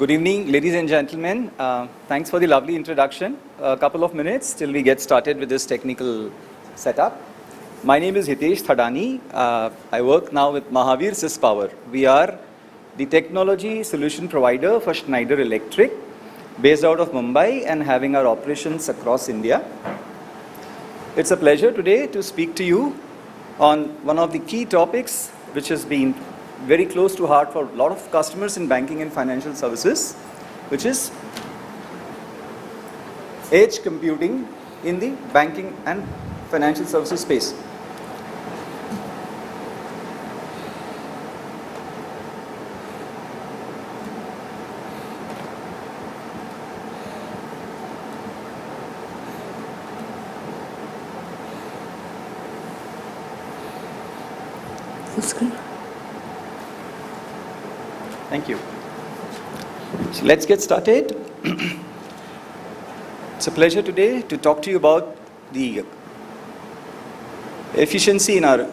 Good evening, ladies and gentlemen. Thanks for the lovely introduction. A couple of minutes till we get started with this technical setup. My name is Hitesh Thadani. I work now with Mahavir Sys Power. We are the technology solution provider for Schneider Electric, based out of Mumbai and having our operations across India. It's a pleasure today to speak to you on one of the key topics which has been very close to heart for a lot of customers in banking and financial services, which is edge computing in the banking and financial services space. Thank you. So let's get started. It's a pleasure today to talk to you about the efficiency in our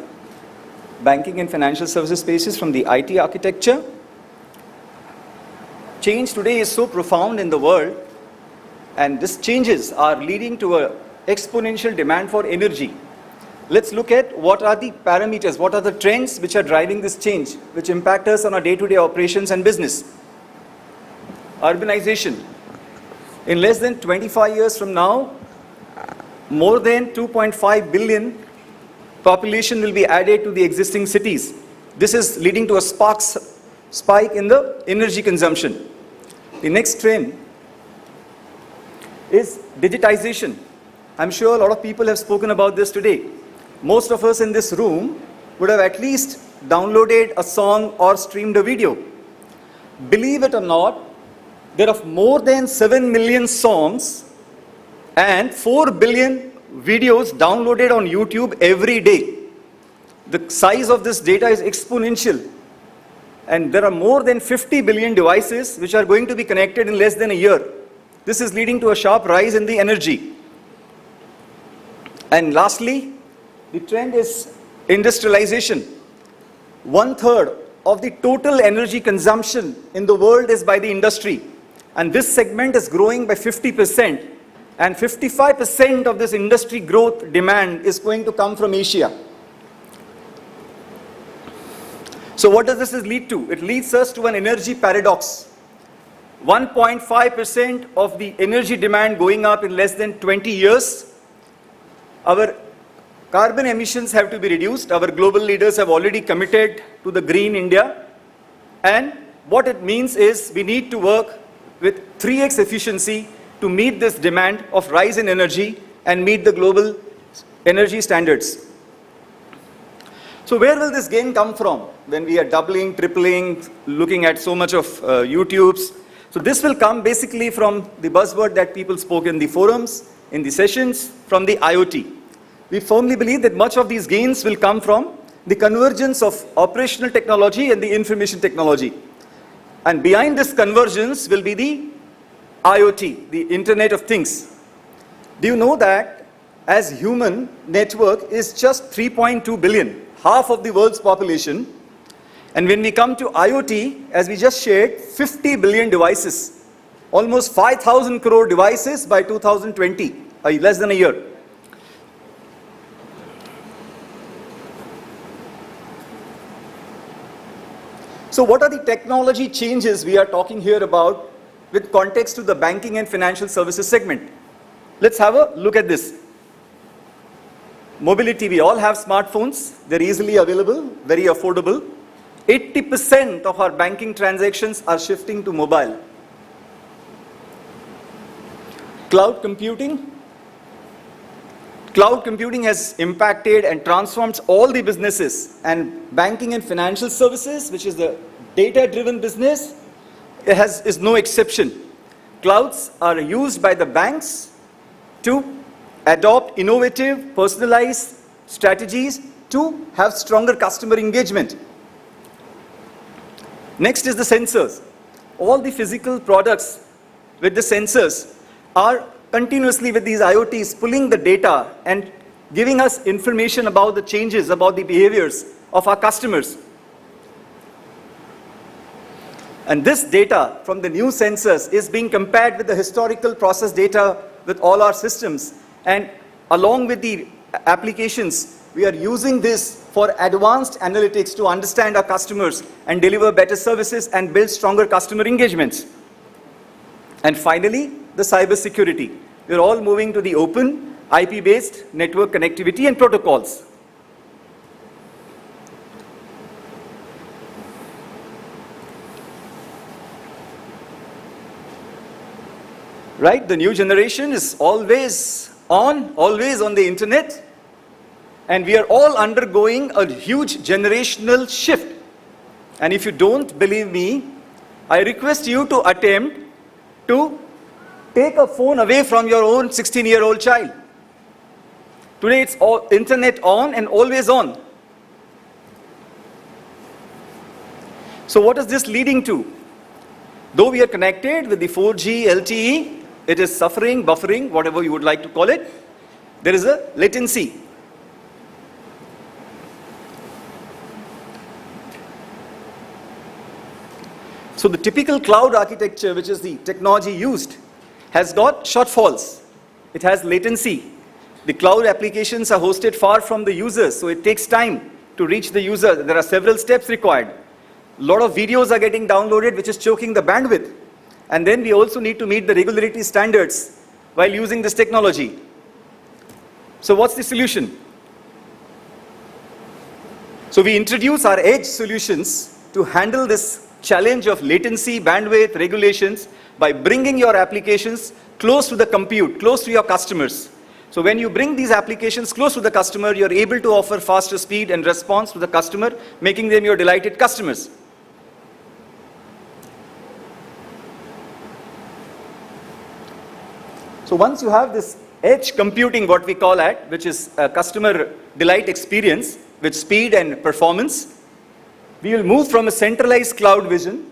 banking and financial services spaces from the IT architecture. Change today is so profound in the world, and these changes are leading to an exponential demand for energy. Let's look at what are the parameters, what are the trends which are driving this change, which impact us on our day-to-day operations and business. Urbanization. In less than 25 years from now, more than 2.5 billion population will be added to the existing cities. This is leading to a spike in the energy consumption. The next trend is digitization. I'm sure a lot of people have spoken about this today. Most of us in this room would have at least downloaded a song or streamed a video. Believe it or not, there are more than 7 million songs and 4 billion videos downloaded on YouTube every day. The size of this data is exponential. And there are more than 50 billion devices which are going to be connected in less than a year. This is leading to a sharp rise in the energy. And lastly, the trend is industrialization. 1/3 of the total energy consumption in the world is by the industry. And this segment is growing by 50%. And 55% of this industry growth demand is going to come from Asia. So what does this lead to? It leads us to an energy paradox. 1.5% of the energy demand going up in less than 20 years. Our carbon emissions have to be reduced. Our global leaders have already committed to the Green India. And what it means is we need to work with 3x efficiency to meet this demand of rise in energy and meet the global energy standards. So where will this gain come from when we are doubling, tripling, looking at so much of YouTubes? So this will come basically from the buzzword that people spoke in the forums, in the sessions, from the IoT. We firmly believe that much of these gains will come from the convergence of operational technology and the information technology. And behind this convergence will be the IoT, the Internet of Things. Do you know that as human network is just 3.2 billion, half of the world's population. And when we come to IoT, as we just shared, 50 billion devices, almost 5,000 crore devices by 2020, less than a year. So what are the technology changes we are talking here about with context to the banking and financial services segment? Let's have a look at this. Mobility, we all have smartphones. They're easily available, very affordable. 80% of our banking transactions are shifting to mobile. Cloud computing. Cloud computing has impacted and transformed all the businesses, and banking and financial services, which is the data-driven business, is no exception. Clouds are used by the banks to adopt innovative, personalized strategies to have stronger customer engagement. Next is the sensors. All the physical products with the sensors are continuously with these IoTs pulling the data and giving us information about the changes, about the behaviors of our customers. And this data from the new sensors is being compared with the historical process data with all our systems. And along with the applications, we are using this for advanced analytics to understand our customers and deliver better services and build stronger customer engagements. And finally, the cyber security. We're all moving to the open, IP-based network connectivity and protocols. Right? The new generation is always on the internet. And we are all undergoing a huge generational shift. And if you don't believe me, I request you to attempt to take a phone away from your own 16-year-old child. Today it's all internet on and always on. So what is this leading to? Though we are connected with the 4G, LTE, it is suffering, buffering, whatever you would like to call it. There is a latency. So the typical cloud architecture, which is the technology used, has got shortfalls. It has latency. The cloud applications are hosted far from the users, so it takes time to reach the user. There are several steps required. A lot of videos are getting downloaded, which is choking the bandwidth. And then we also need to meet the regulatory standards while using this technology. So what's the solution? So we introduce our edge solutions to handle this challenge of latency, bandwidth, regulations by bringing your applications close to the compute, close to your customers. So when you bring these applications close to the customer, you're able to offer faster speed and response to the customer, making them your delighted customers. So once you have this edge computing, what we call it, which is a customer delight experience with speed and performance, we will move from a centralized cloud vision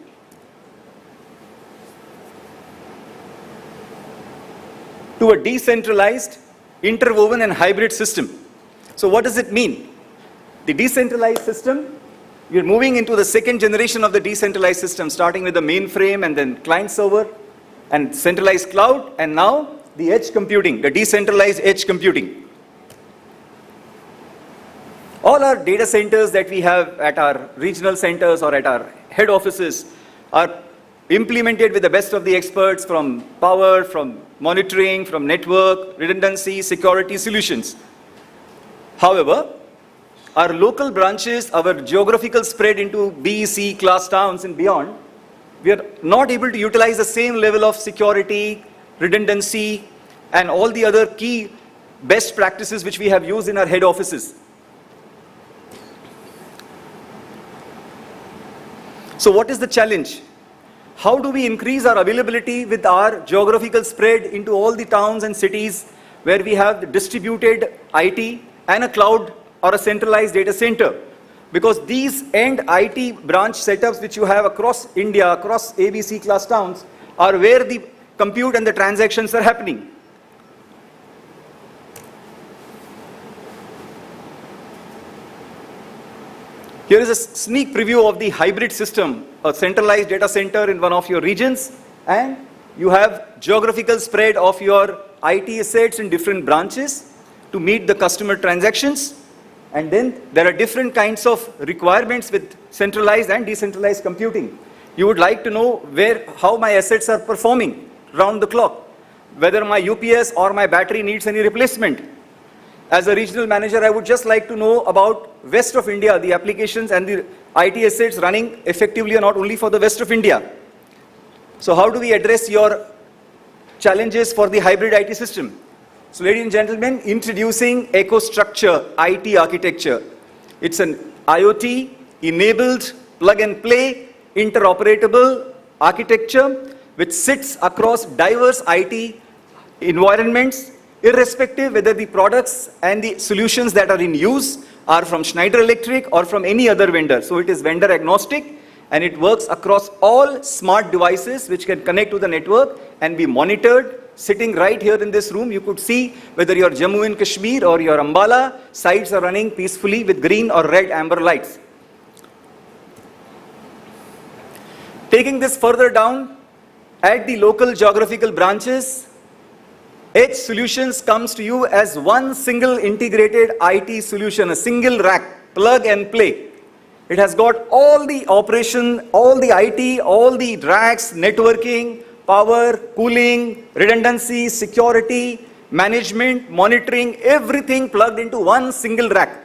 to a decentralized, interwoven and hybrid system. So what does it mean? The decentralized system, we are moving into the second generation of the decentralized system, starting with the mainframe and then client server and centralized cloud, and now the edge computing, the decentralized edge computing. All our data centers that we have at our regional centers or at our head offices are implemented with the best of the experts from power, from monitoring, from network, redundancy, security solutions. However, our local branches, our geographical spread into B, C class towns and beyond, we are not able to utilize the same level of security, redundancy, and all the other key best practices which we have used in our head offices. So what is the challenge? How do we increase our availability with our geographical spread into all the towns and cities where we have the distributed IT and a cloud or a centralized data center? Because these end IT branch setups which you have across India, across ABC class towns, are where the compute and the transactions are happening. Here is a sneak preview of the hybrid system, a centralized data center in one of your regions, and you have geographical spread of your IT assets in different branches to meet the customer transactions. And then there are different kinds of requirements with centralized and decentralized computing. You would like to know how my assets are performing round the clock, whether my UPS or my battery needs any replacement. As a regional manager, I would just like to know about west of India, the applications and the IT assets running effectively or not only for the west of India. So how do we address your challenges for the hybrid IT system? So ladies and gentlemen, introducing EcoStruxure IT architecture. It's an IoT enabled plug and play interoperable architecture which sits across diverse IT environments, irrespective whether the products and the solutions that are in use are from Schneider Electric or from any other vendor. So it is vendor agnostic and it works across all smart devices which can connect to the network and be monitored. Sitting right here in this room, you could see whether your Jammu and Kashmir or your Ambala sites are running peacefully with green or red amber lights. Taking this further down, at the local geographical branches, Edge Solutions comes to you as one single integrated IT solution, a single rack, plug and play. It has got all the operation, all the IT, all the racks, networking, power, cooling, redundancy, security, management, monitoring, everything plugged into one single rack.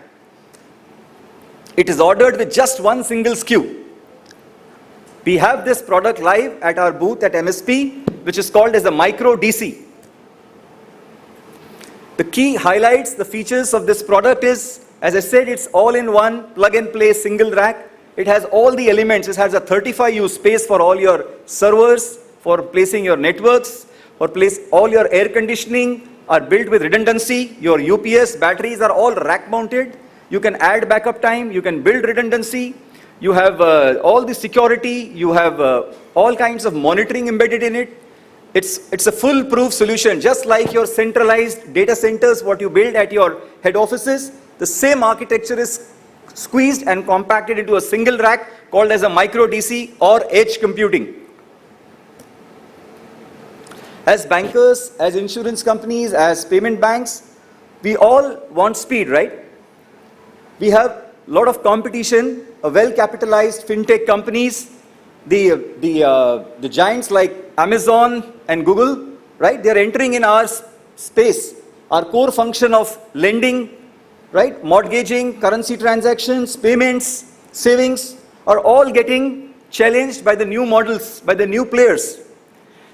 It is ordered with just one single SKU. We have this product live at our booth at MSP, which is called as a micro DC. The key highlights, the features of this product is, as I said, it's all-in-one, plug-and-play, single rack. It has all the elements. It has a 35U space for all your servers, for placing your networks, for place all your air conditioning are built with redundancy. Your UPS batteries are all rack-mounted. You can add backup time. You can build redundancy. You have all the security. You have all kinds of monitoring embedded in it. It's a foolproof solution, just like your centralized data centers, what you build at your head offices. The same architecture is squeezed and compacted into a single rack called as a micro DC or edge computing. As bankers, as insurance companies, as payment banks, we all want speed, right? We have a lot of competition, well-capitalized fintech companies, the giants like Amazon and Google, right? They're entering in our space, our core function of lending, right? Mortgaging, currency transactions, payments, savings are all getting challenged by the new models, by the new players.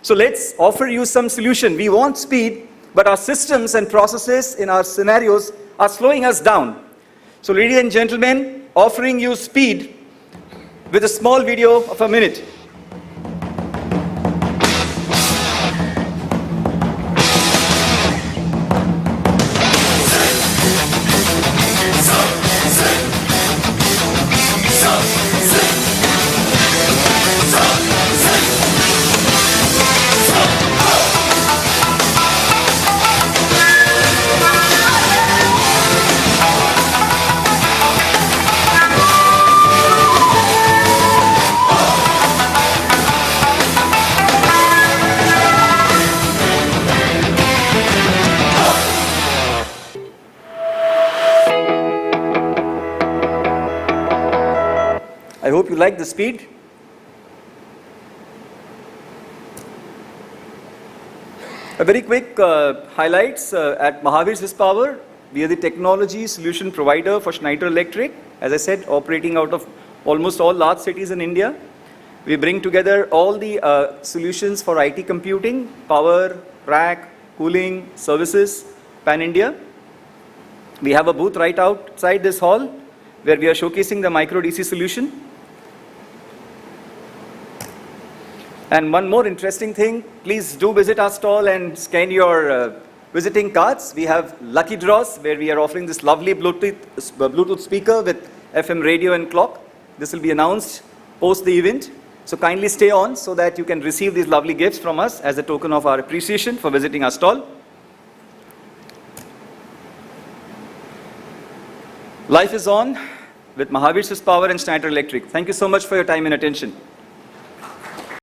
So let's offer you some solution. We want speed, but our systems and processes in our scenarios are slowing us down. So ladies and gentlemen, offering you speed with a small video of a minute. I hope you like the speed. A very quick highlights at Mahavir Sys Power. We are the technology solution provider for Schneider Electric. As I said, operating out of almost all large cities in India. We bring together all the solutions for IT computing, power, rack, cooling, services, pan-India. We have a booth right outside this hall where we are showcasing the micro DC solution. And one more interesting thing, please do visit our stall and scan your visiting cards. We have lucky draws where we are offering this lovely Bluetooth speaker with FM radio and clock. This will be announced post the event. So kindly stay on so that you can receive these lovely gifts from us as a token of our appreciation for visiting our stall. Life is on with Mahavir Sys Power and Schneider Electric. Thank you so much for your time and attention.